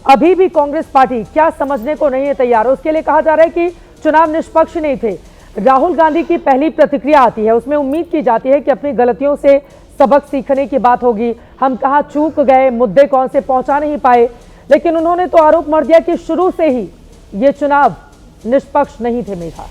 अभी भी कांग्रेस पार्टी क्या समझने को नहीं है तैयार। उसके लिए कहा जा रहा है कि चुनाव निष्पक्ष नहीं थे। राहुल गांधी की पहली प्रतिक्रिया आती है, उसमें उम्मीद की जाती है कि अपनी गलतियों से सबक सीखने की बात होगी, हम कहाँ चूक गए, मुद्दे कौन से पहुंचा नहीं पाए। लेकिन उन्होंने तो आरोप मर दिया कि शुरू से ही ये चुनाव निष्पक्ष नहीं थे। मेघा,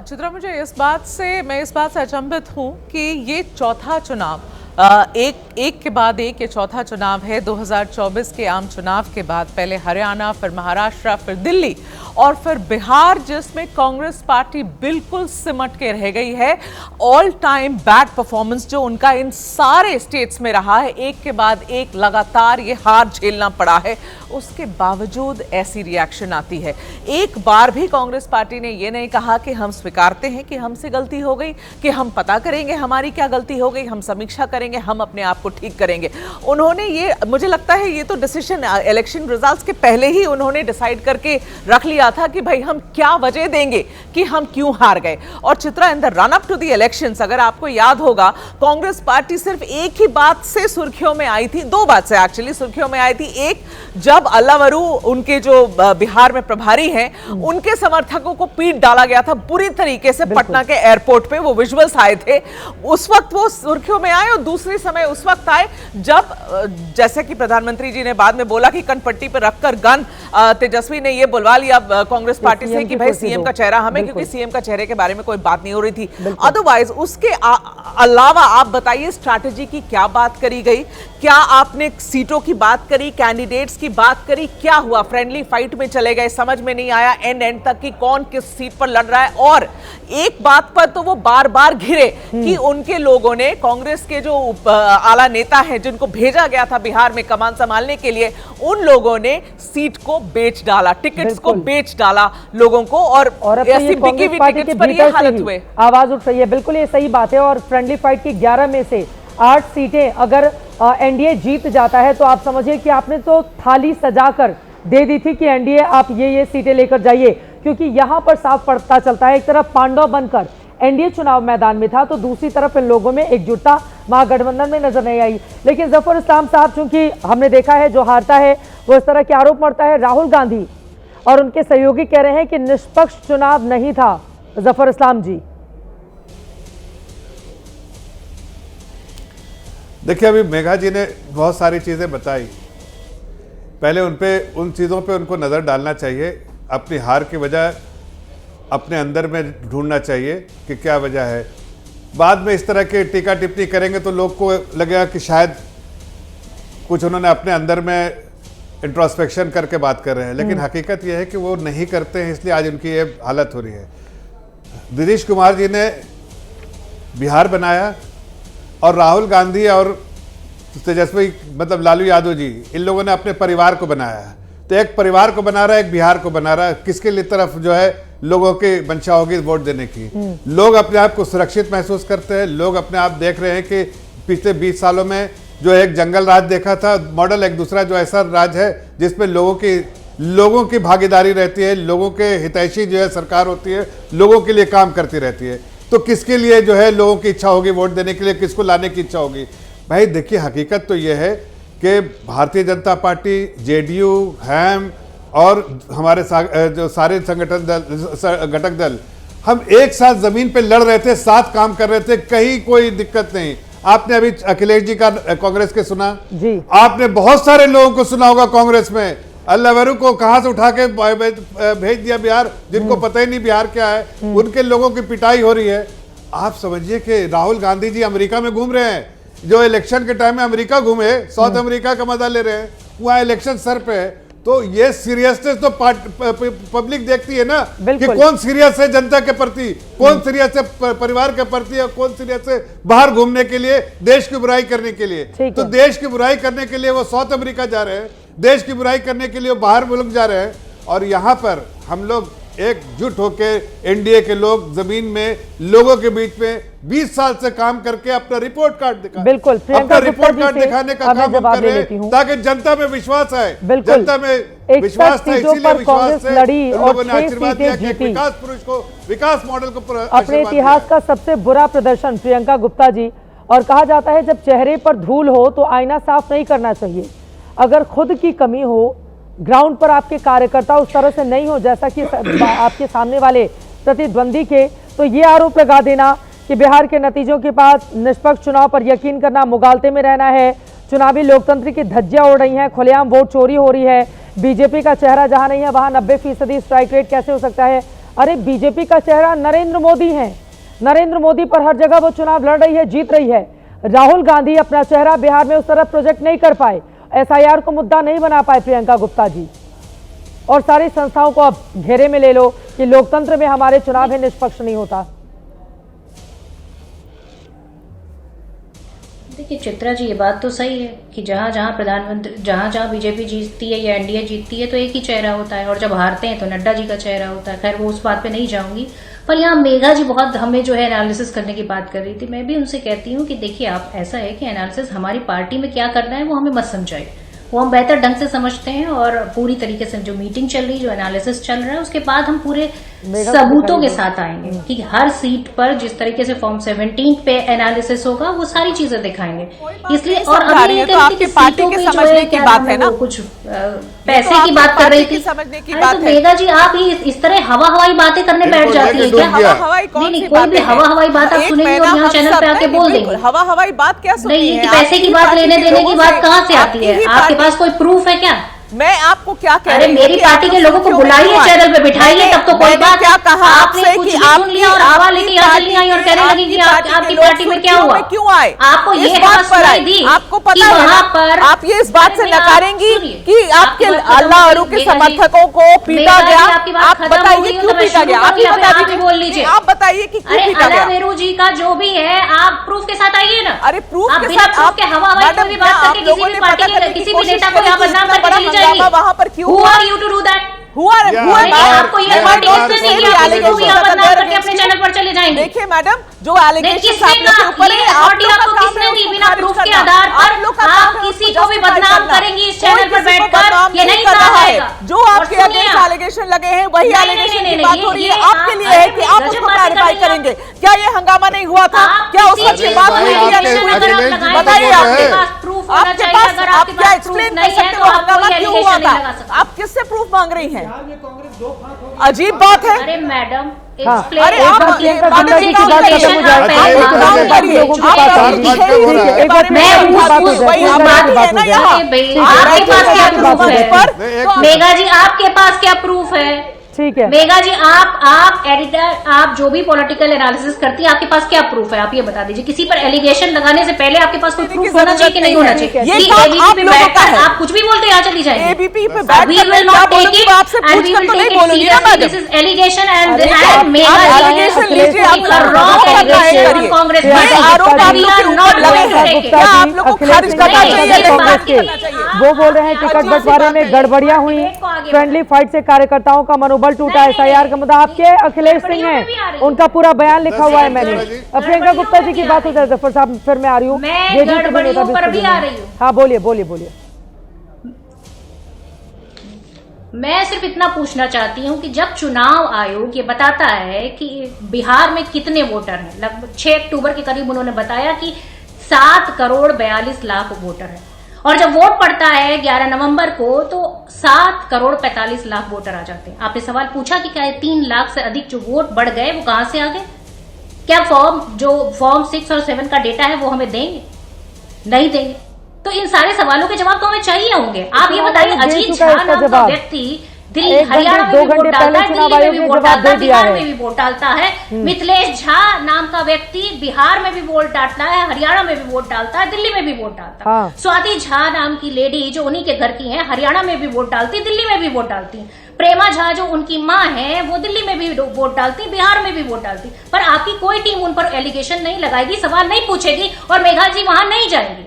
चित्रा, मैं इस बात से अचंभित हूं कि ये चौथा चुनाव एक के बाद एक ये चौथा चुनाव है। 2024 के आम चुनाव के बाद पहले हरियाणा, फिर महाराष्ट्र, फिर दिल्ली और फिर बिहार, जिसमें कांग्रेस पार्टी बिल्कुल सिमट के रह गई है। ऑल टाइम बैड परफॉर्मेंस जो उनका इन सारे स्टेट्स में रहा है, एक के बाद एक लगातार ये हार झेलना पड़ा है। उसके बावजूद ऐसी रिएक्शन आती है। एक बार भी कांग्रेस पार्टी ने ये नहीं कहा कि हम स्वीकारते हैं कि हमसे गलती हो गई, कि हम पता करेंगे हमारी क्या गलती हो गई, हम समीक्षा करेंगे, हम अपने आप को ठीक करेंगे। उन्होंने ये, मुझे लगता है ये तो डिसीजन इलेक्शन रिजल्ट्स के पहले ही उन्होंने डिसाइड करके रख लिया था कि भाई हम क्या वजह देंगे कि हम क्यों हार गए। और Chitra, in the run up to the elections, अगर आपको याद होगा, कांग्रेस पार्टी सिर्फ एक ही बात से सुर्खियों में आई थी, दो बात से एक्चुअली सुर्खियों में आई थी। एक, जब अल्लावरू उनके जो बिहार में प्रभारी हैं, उनके समर्थकों को पीट डाला गया था बुरी तरीके से पटना के एयरपोर्ट पे, वो विजुअल्स आए थे, उस वक्त वो सुर्खियों में आए। और दूसरी समय उस वक्त आए जब, जैसे कि प्रधानमंत्री जी ने बाद में बोला कि कनपट्टी पर रखकर गन तेजस्वी ने ये बुलवा लिया कांग्रेस पार्टी से कि भाई सीएम का चेहरा हमें, क्योंकि सीएम का चेहरे के बारे में कोई बात नहीं हो रही थी। अदरवाइज उसके अलावा आप बताइए स्ट्रैटेजी की क्या बात करी गई? क्या आपने सीटों की बात करी, कैंडिडेट्स की बात करी? क्या हुआ? फ्रेंडली फाइट में चले गए, समझ में नहीं आया एंड तक कि कौन किस सीट पर लड़ रहा है। और एक बात पर तो वो बार बार घिरे कि उनके लोगों ने, कांग्रेस के जो आला नेता हैं जिनको भेजा गया था बिहार में कमान संभालने के लिए, उन लोगों ने सीट को बेच डाला, टिकट्स को बेच डाला लोगों को। और ऐसी बिकी हुई टिकट्स पर ये हालत हुए। आवाज उठ रही है, बिल्कुल ये सही बात है। और फ्रेंडली फाइट की 11 में से 8 सीटें अगर एनडीए जीत जाता है तो आप समझिए कि आपने तो थाली सजाकर दे दी थी कि एनडीए आप ये सीटें लेकर जाइए। क्योंकि यहां पर साफ पता चलता है, एक तरफ पांडव बनकर एनडीए चुनाव मैदान में था तो दूसरी तरफ इन लोगों में एकजुटता महागठबंधन में नजर नहीं आई। लेकिन जफर इस्लाम साहब, चूंकि हमने देखा है जो हारता है वो इस तरह के आरोप मरता है। राहुल गांधी और उनके सहयोगी कह रहे हैं कि निष्पक्ष चुनाव नहीं था। जफर इस्लाम जी, देखिए, अभी मेघा जी ने बहुत सारी चीज़ें बताई। पहले उन चीज़ों पे उनको नज़र डालना चाहिए, अपनी हार की वजह अपने अंदर में ढूंढना चाहिए कि क्या वजह है। बाद में इस तरह की टीका टिप्पणी करेंगे तो लोग को लगेगा कि शायद कुछ उन्होंने अपने अंदर में इंट्रोस्पेक्शन करके बात कर रहे हैं, लेकिन हकीकत यह है कि वो नहीं करते हैं, इसलिए आज उनकी ये हालत हो रही है। नीतीश कुमार जी ने बिहार बनाया और राहुल गांधी और तेजस्वी, मतलब लालू यादव जी, इन लोगों ने अपने परिवार को बनाया। तो एक परिवार को बना रहा है, एक बिहार को बना रहा है। किसके लिए तरफ जो है लोगों की मंशा होगी वोट देने की? लोग अपने आप को सुरक्षित महसूस करते हैं। लोग अपने आप देख रहे हैं कि पिछले 20 सालों में जो एक जंगल राज देखा था मॉडल, एक दूसरा जो ऐसा राज है जिसमें लोगों की भागीदारी रहती है, लोगों के हितैषी जो है सरकार होती है, लोगों के लिए काम करती रहती है। तो किसके लिए जो है लोगों की इच्छा होगी वोट देने के लिए, किसको लाने की इच्छा होगी? भाई देखिए, हकीकत तो यह है कि भारतीय जनता पार्टी, जेडीयू, हैम और हमारे जो सारे संगठन दल, घटक दल, हम एक साथ जमीन पे लड़ रहे थे, साथ काम कर रहे थे, कहीं कोई दिक्कत नहीं। आपने अभी अखिलेश जी का कांग्रेस के सुना जी, आपने बहुत सारे लोगों को सुना होगा कांग्रेस में। अल्लावरू को कहां से उठा के भेज दिया बिहार, जिनको पता ही नहीं बिहार क्या है, उनके लोगों की पिटाई हो रही है। आप समझिए कि राहुल गांधी जी अमेरिका में घूम रहे हैं, जो इलेक्शन के टाइम में अमेरिका घूमे, साउथ अमेरिका का मजा ले रहे हैं, वहां इलेक्शन सर पे है। तो ये सीरियसनेस तो पब्लिक देखती है ना कि कौन सीरियस है जनता के प्रति, कौन सीरियस है परिवार के प्रति, और कौन सीरियस है बाहर घूमने के लिए, देश की बुराई करने के लिए। तो देश की बुराई करने के लिए वो साउथ अमेरिका जा रहे हैं, देश की बुराई करने के लिए वो बाहर मुल्क जा रहे हैं। और यहाँ पर हम लोग एकजुट होकर एनडीए के लोग जमीन में लोगों के बीच में 20 साल से काम करके अपना रिपोर्ट कार्ड दिखा, बिल्कुल अपना रिपोर्ट कार्ड दिखाने का काम हम कर रहे हैं ताकि जनता में विश्वास आए। जनता में विश्वास था, इसीलिए विश्वास से लोगों ने आशीर्वाद दिया कि विकास पुरुष को, विकास मॉडल को अपने इतिहास का सबसे बुरा प्रदर्शन प्रियंका गुप्ता जी। और कहा जाता है जब चेहरे पर धूल हो तो आईना साफ नहीं करना चाहिए। अगर खुद की कमी हो ग्राउंड पर आपके कार्यकर्ता उस तरह से नहीं हो जैसा कि आपके सामने वाले प्रतिद्वंदी के, तो ये आरोप लगा देना कि बिहार के नतीजों के बाद निष्पक्ष चुनाव पर यकीन करना, मुगालते में रहना है, चुनावी लोकतंत्र की धज्जियां उड़ रही हैं, खुलेआम वोट चोरी हो रही है, बीजेपी का चेहरा जहां नहीं है वहां 90% स्ट्राइक रेट कैसे हो सकता है? अरे बीजेपी का चेहरा नरेंद्र मोदी है, नरेंद्र मोदी पर हर जगह वो चुनाव लड़ रही है, जीत रही है। राहुल गांधी अपना चेहरा बिहार में उस तरह प्रोजेक्ट नहीं कर पाए, एसआईआर को मुद्दा नहीं बना पाए प्रियंका गुप्ता जी, और सारी संस्थाओं को अब घेरे में ले लो कि लोकतंत्र में हमारे चुनाव है, निष्पक्ष नहीं होता। देखिए चित्रा जी, ये बात तो सही है कि जहाँ जहाँ बीजेपी जीतती है या एनडीए जीतती है तो एक ही चेहरा होता है, और जब हारते हैं तो नड्डा जी का चेहरा होता है। खैर वो उस बात पे नहीं जाऊंगी, पर यहाँ मेघा जी बहुत हमें जो है एनालिसिस करने की बात कर रही थी। मैं भी उनसे कहती हूँ कि देखिए आप, ऐसा है कि एनालिसिस हमारी पार्टी में क्या करना है वो हमें मत समझाइए, वो हम बेहतर ढंग से समझते हैं, और पूरी तरीके से जो मीटिंग चल रही, जो एनालिसिस चल रहा है, उसके बाद हम पूरे सबूतों के साथ आएंगे कि हर सीट पर जिस तरीके से फॉर्म 17 पे एनालिसिस होगा वो सारी चीजें दिखाएंगे। इसलिए और अभी ये आपकी पार्टी के समझने की बात है ना, कुछ पैसे की बात कर रही थी, समझने की अरे बात तो है। मेघा जी आप ही इस तरह हवाई बातें करने बैठ जाती है क्या? हवाई कौन सी नहीं, कोई भी हवाई बात आप सुनेंगे और यहाँ चैनल पे आके बोल देंगे। हवाई बात क्या सुननी नहीं, है? कि पैसे की बात, लेने देने की बात कहाँ से आती है? आपके पास कोई प्रूफ है क्या? मैं आपको क्या कह अरे रही हूँ? मेरी पार्टी के लोगों को बुलाइए, चैनल पे बिठाइए, तब तो कोई बात। क्या कहा आपने कुछ भी सुन लिया और हवा लेके यहाँ चली आई और कहने लगी कि आपकी पार्टी में क्या हुआ? क्यों आए? आपको ये हवा सुनाई दी? आपको पता है वहाँ पर आप ये इस बात से नकारेंगी कि आपके अल्लाह और के समर्थकों को पीटा गया। आप बताइए क्यों पीटा गया? आप ही बोल लीजिए, आप बताइए कि क्यों पीटा गया? मेरू जी का जो भी है आप प्रूफ के साथ आइए ना। अरे प्रूफ के साथ आप हवा की बात करके किसी भी पार्टी के किसी भी नेता को यहाँ बदनाम करके चली जाएंगी। वहां पर Who are you to do that? आपको ये पार्टी इसलिए नहीं आप किसी को भी यहाँ बदनाम करके अपने चैनल पर चले जाएंगे। देखिए मैडम, जो एलिगेशन आप लोग के ऊपर है, आपको किसने दी? बिना प्रूफ के आधार पर आप किसी को भी बदनाम करेंगी इस चैनल पर बैठकर, ये नहीं कहा जाएगा। जो आपके अगेंस्ट एलिगेशन लगे हैं वही एलिगेशन की बात हो रही है। आपके लिए है कि आप उसको क्लैरिफाई करेंगे। क्या ये हंगामा नहीं हुआ था? क्या उस वक्त ये बात हुई थी? बताइए आपके पास प्रूफ होना चाहिए। अगर आपके पास एक्सप्लेन कर सकते हो हंगामा क्यों हुआ था? आप किससे प्रूफ मांग रही हैं? अजीब बात है। अरे मैडम, अरे आप प्रियंका गुप्ता जी की बात खत्म हो जाए, लोगों के पास एक बार आपके पास क्या प्रूफ है? मेघा जी आपके पास क्या प्रूफ है? ठीक है मेघा जी, आप एडिटर, आप जो भी पॉलिटिकल एनालिसिस करती है, आपके पास क्या प्रूफ है? आप ये बता दीजिए। किसी पर एलिगेशन लगाने से पहले आपके पास कोई प्रूफ होना चाहिए कि नहीं होना चाहिए? ये आप लोगों का है। आप कुछ भी बोलते यहाँ चली जाएंगे। एबीपी पे बैठकर मैं क्या बोलूंगी? आपसे पूछकर तो नहीं बोलूंगी ना madam. This is allegation and Megha allegation लीजिए, आप कांग्रेस आरोप आप लोग के ऊपर लगे हैं, क्या आप लोग को खारिज करना चाहिए? वो बोल रहे हैं टिकट बंटवारे में गड़बड़ियां हुई, फ्रेंडली फाइट से कार्यकर्ताओं का मनोबल टूटा, एसआईआर का मुद्दा। आपके अखिलेश सिंह हैं, उनका पूरा बयान लिखा हुआ है मैंने। प्रियंका गुप्ता जी की बात हो जाए जफर साहब, फिर मैं आ रही हूँ। हाँ बोलिए बोलिए बोलिए। मैं सिर्फ इतना पूछना चाहती हूँ कि जब चुनाव आयोग ये बताता है कि बिहार में कितने वोटर हैं, लगभग 6 अक्टूबर के करीब उन्होंने बताया कि 7 करोड़ 42 लाख वोटर हैं, और जब वोट पड़ता है 11 नवंबर को तो 7 करोड़ 45 लाख वोटर आ जाते हैं। आपने सवाल पूछा कि क्या 3 लाख से अधिक जो वोट बढ़ गए वो कहां से आ गए? क्या फॉर्म 6 और 7 का डेटा है वो हमें देंगे? नहीं देंगे। तो इन सारे सवालों के जवाब तो हमें चाहिए होंगे। आप ये बताइए, अजीत झा नाम का व्यक्ति दिल्ली हरियाणा में भी वोट डालता है, दिल्ली में भी वोट डालता है, बिहार में भी वोट डालता है। मिथिलेश झा नाम का व्यक्ति बिहार में भी वोट डालता है, हरियाणा में भी वोट डालता है, दिल्ली में भी वोट डालता है। स्वाति झा नाम की लेडी जो उन्हीं के घर की है, हरियाणा में भी वोट डालती, दिल्ली में भी वोट डालती। प्रेमा झा जो उनकी माँ है वो दिल्ली में भी वोट डालती, बिहार में भी वोट डालती। पर आपकी कोई टीम उन पर एलिगेशन नहीं लगाएगी, सवाल नहीं पूछेगी, और मेघा जी वहां नहीं जाएंगी,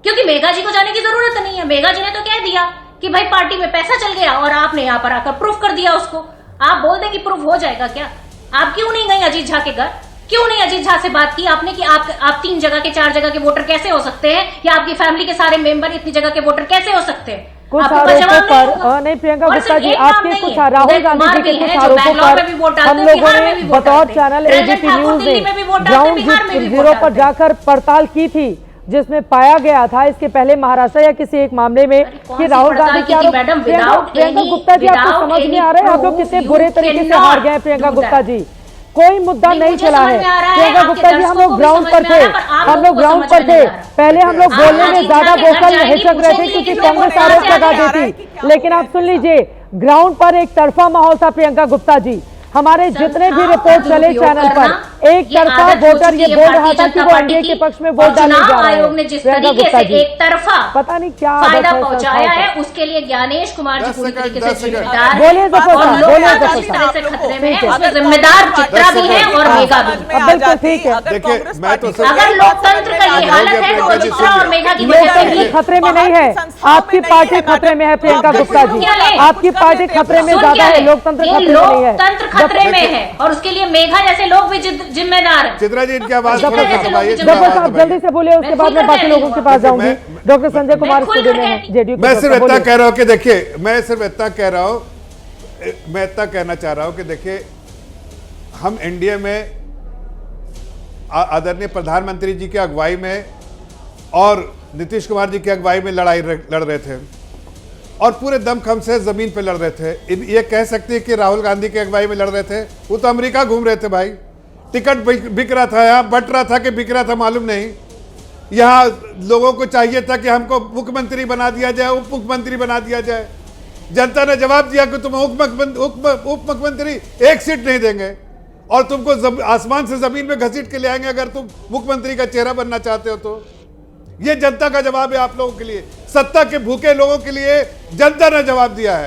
क्योंकि मेघा जी को जाने की जरूरत नहीं है। मेघा जी ने तो कह दिया कि भाई पार्टी में पैसा चल गया, और आपने यहाँ पर आकर प्रूफ कर दिया उसको। आप बोल दें कि प्रूफ हो जाएगा क्या? आप क्यों नहीं गई अजीत झा के घर? क्यों नहीं अजीत झा से बात की आपने कि आप 3 जगह के 4 जगह के वोटर कैसे हो सकते हैं, या आपकी फैमिली के सारे मेंबर इतनी जगह के वोटर कैसे हो सकते हैं? कुछ आरोपों पर नहीं प्रियंका गुप्ता जी, आपके कुछ राहुल गांधी जी के कुछ आरोपों पर हम लोगों ने बतौर चैनल एबीपी न्यूज ने ग्राउंड जीरो पर जाकर पड़ताल की थी। जिसमें पाया गया था इसके पहले महाराष्ट्र या किसी एक मामले में कि राहुल गांधी के आरोप। प्रियंका गुप्ता जी, आपको समझ में आ रहा है आप लोग कितने बुरे तरीके से हार गए हैं? प्रियंका गुप्ता जी, कोई मुद्दा नहीं चला है। प्रियंका गुप्ता जी, हम लोग ग्राउंड पर थे, पहले हम लोग बोलने में ज्यादा वोकल हिचक रहे थे क्योंकि कांग्रेस आरोप लगा देती, लेकिन आप सुन लीजिए, ग्राउंड पर एक तरफा माहौल था। प्रियंका गुप्ता जी, हमारे जितने भी रिपोर्ट चले चैनल पर एक तरफा वोटर ये बोल रहा था कि वो एनडीए के पक्ष में वोट डालने जा रहे हैं। ने जिस तरीके से एक तरफा पता नहीं क्या फायदा पहुंचाया है, उसके लिए ज्ञानेश कुमार जी पूरी तरीके से जिम्मेदार बोलिए खतरे में है, उसमें जिम्मेदार चित्रा भी है और मेघा भी। बिल्कुल ठीक है। देखिए, मैं तो अगर लोकतंत्र का ये हालत है तो चित्रा और मेघा की वजह से ही खतरे में नहीं है, आपकी पार्टी खतरे में है। प्रियंका गुप्ता जी, आपकी पार्टी खतरे में ज्यादा है, लोकतंत्र खतरे में नहीं है। लोकतंत्र खतरे में है और उसके लिए मेघा जैसे लोग भी जिम्मेदार है। चित्रा जी, इनकी आवाज थोड़ा सा दबाइए। जफर साहब जल्दी से बोलिए, उसके बाद मैं बाकी लोगों के पास जाऊंगी। डॉक्टर संजय कुमार स्टूडियो में हैं, जेडीयू। मैं सिर्फ इतना कह रहा हूं कि देखिए, मैं सिर्फ इतना कह रहा हूं, मैं इतना कहना चाह रहा हूं कि देखिए, हम एनडीए में आदरणीय प्रधानमंत्री जी की अगुवाई में और नीतीश कुमार जी की अगुवाई में लड़ाई लड़ रहे थे और पूरे दमखम से जमीन पे लड़ रहे थे। ये कह सकते हैं कि राहुल गांधी की अगुवाई में लड़ रहे थे, वो तो अमेरिका घूम रहे थे भाई। टिकट बिक रहा था, यहाँ बट रहा था कि बिक रहा था मालूम नहीं। यहाँ लोगों को चाहिए था कि हमको मुख्यमंत्री बना दिया जाए, उप मुख्यमंत्री बना दिया जाए। जनता ने जवाब दिया कि तुम उप मुख्यमंत्री एक सीट नहीं देंगे और तुमको आसमान से जमीन में घसीट के ले आएंगे अगर तुम मुख्यमंत्री का चेहरा बनना चाहते हो तो। ये जनता का जवाब है आप लोगों के लिए, सत्ता के भूखे लोगों के लिए जनता ने जवाब दिया है।